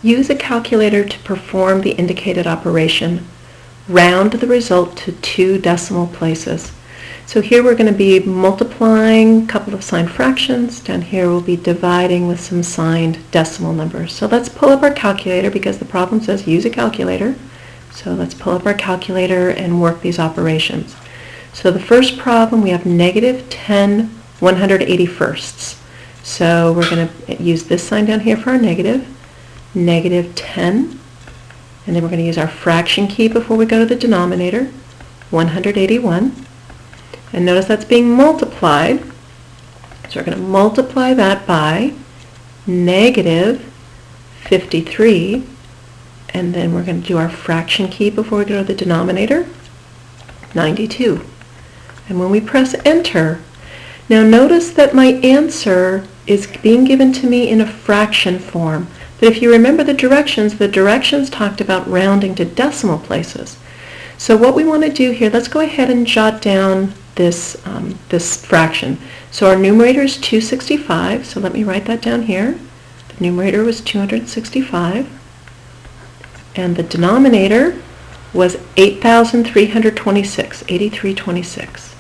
use a calculator to perform the indicated operation. Round the result to 2 decimal places. So here we're going to be multiplying a couple of signed fractions. Down here we'll be dividing with some signed decimal numbers. So let's pull up our calculator because the problem says use a calculator. So let's pull up our calculator and work these operations. So the first problem, we have negative 10 181sts. So we're going to use this sign down here for our negative, negative 10. And then we're going to use our fraction key before we go to the denominator, 181. And notice that's being multiplied. So we're going to multiply that by negative 53. And then we're going to do our fraction key before we go to the denominator, 92. And when we press enter, now notice that my answer is being given to me in a fraction form. But if you remember the directions talked about rounding to decimal places. So what we want to do here, let's go ahead and jot down this fraction. So our numerator is 265, so let me write that down here. The numerator was 265. And the denominator was 8,326, 8326.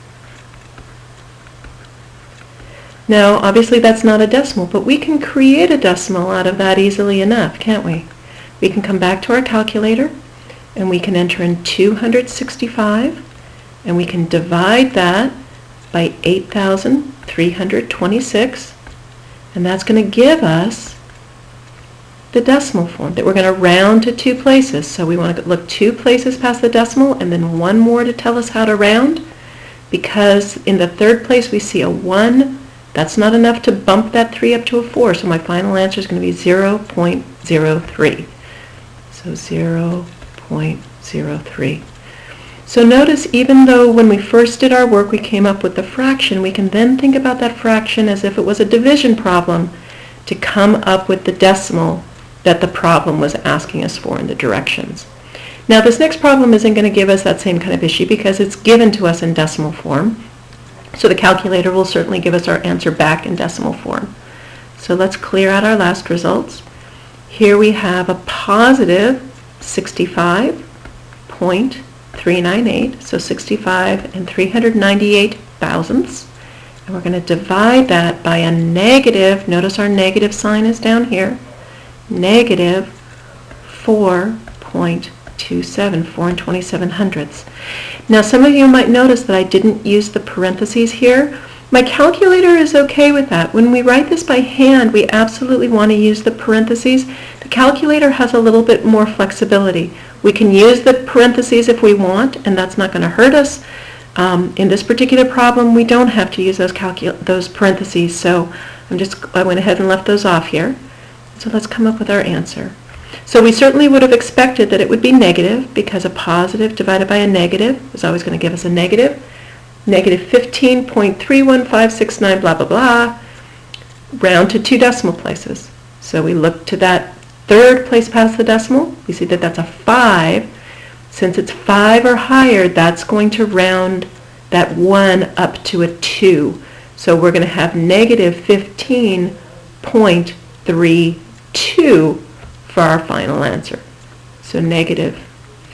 Now, obviously that's not a decimal, but we can create a decimal out of that easily enough, can't we? We can come back to our calculator, and we can enter in 265, and we can divide that by 8,326, and that's going to give us the decimal form that we're going to round to 2 places. So we want to look 2 places past the decimal, and then 1 more to tell us how to round, because in the 3rd place we see a 1. That's not enough to bump that 3 up to a 4, so my final answer is going to be 0.03. So 0.03. So notice, even though when we first did our work we came up with the fraction, we can then think about that fraction as if it was a division problem to come up with the decimal that the problem was asking us for in the directions. Now this next problem isn't going to give us that same kind of issue because it's given to us in decimal form. So the calculator will certainly give us our answer back in decimal form. So let's clear out our last results. Here we have a positive 65.398, so 65 and 398 thousandths. And we're going to divide that by a negative, notice our negative sign is down here, negative 4.27, 4 and 27 hundredths. Now some of you might notice that I didn't use the parentheses here. My calculator is okay with that. When we write this by hand, we absolutely want to use the parentheses. The calculator has a little bit more flexibility. We can use the parentheses if we want, and that's not going to hurt us. In this particular problem, we don't have to use those parentheses, so I went ahead and left those off here. So let's come up with our answer. So we certainly would have expected that it would be negative, because a positive divided by a negative is always going to give us a negative. Negative 15.31569, blah, blah, blah, round to 2 decimal places. So we look to that 3rd place past the decimal. We see that that's a 5. Since it's 5 or higher, that's going to round that 1 up to a 2. So we're going to have negative 15.32 for our final answer. So negative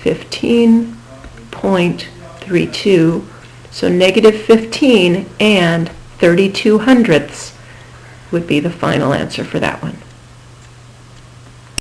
15.32. So negative 15 and 32 hundredths would be the final answer for that one.